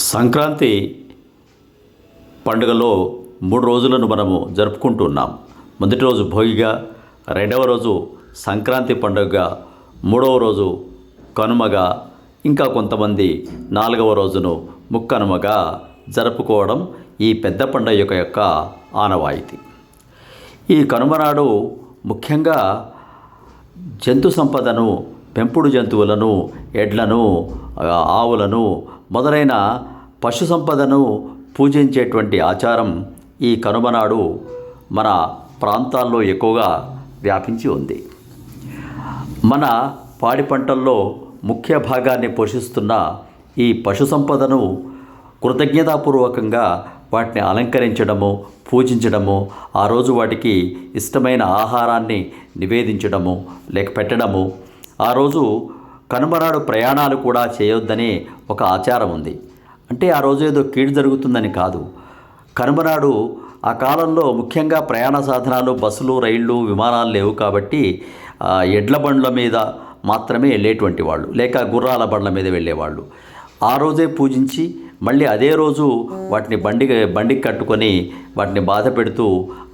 సంక్రాంతి పండుగలో 3 రోజులను మనము జరుపుకుంటున్నాం. మొదటి రోజు భోగిగా, రెండవ రోజు సంక్రాంతి పండుగగా, మూడవ రోజు కనుమగా, ఇంకా కొంతమంది 4వ రోజును ముక్కనుమగా జరుపుకోవడం ఈ పెద్ద పండుగ యొక్క ఆనవాయితీ. ఈ కనుమ నాడు ముఖ్యంగా జంతు సంపదను, పెంపుడు జంతువులను, ఎడ్లను, ఆవులను మొదలైన పశు సంపదను పూజించేటువంటి ఆచారం ఈ కనుమ నాడు మన ప్రాంతాల్లో ఎక్కువగా వ్యాపించి ఉంది. మన పాడి పంటల్లో ముఖ్య భాగాన్ని పోషిస్తున్న ఈ పశు సంపదను కృతజ్ఞతాపూర్వకంగా వాటిని అలంకరించడము, పూజించడము, ఆ రోజు వాటికి ఇష్టమైన ఆహారాన్ని నివేదించడము లేక పెట్టడము, ఆ రోజు కనుమనాడు ప్రయాణాలు కూడా చేయొద్దనే ఒక ఆచారం ఉంది. అంటే ఆ రోజు ఏదో కీడు జరుగుతుందని కాదు. కనుమనాడు ఆ కాలంలో ముఖ్యంగా ప్రయాణ సాధనాలు బస్సులు, రైళ్ళు, విమానాలు లేవు కాబట్టి ఎడ్ల బండ్ల మీద మాత్రమే వెళ్ళేటువంటి వాళ్ళు, లేక గుర్రాల బండ్ల మీద వెళ్ళేవాళ్ళు. ఆ రోజే పూజించి మళ్ళీ అదే రోజు వాటిని బండికి కట్టుకొని వాటిని బాధ పెడుతూ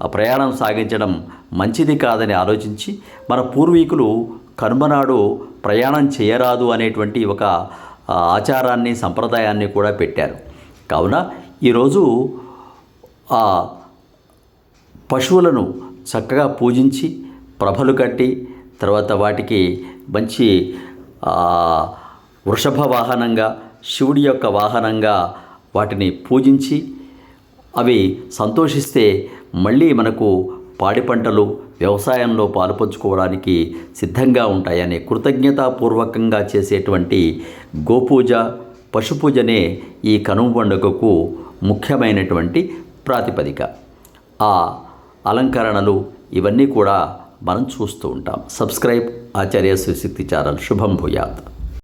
ఆ ప్రయాణం సాగించడం మంచిది కాదని ఆలోచించి మన పూర్వీకులు కనుమనాడు ప్రయాణం చేయరాదు అనేటువంటి ఒక ఆచారాన్ని, సంప్రదాయాన్ని కూడా పెట్టారు. కావున ఈరోజు ఆ పశువులను చక్కగా పూజించి ప్రభలు కట్టి, తర్వాత వాటికి మంచి వృషభ వాహనంగా, శివుడి యొక్క వాహనంగా వాటిని పూజించి అవి సంతోషిస్తే మళ్ళీ మనకు పాడి పంటలు, వ్యవసాయంలో పాలుపంచుకోవడానికి సిద్ధంగా ఉంటాయనే కృతజ్ఞతాపూర్వకంగా చేసేటువంటి గోపూజ, పశుపూజనే ఈ కనుమ పండుగకు ముఖ్యమైనటువంటి ప్రాతిపదిక. ఆ అలంకరణలు ఇవన్నీ కూడా మనం చూస్తూ ఉంటాం. సబ్స్క్రైబ్ ఆచార్య శివశక్తి ఛానల్. శుభం భూయాత్.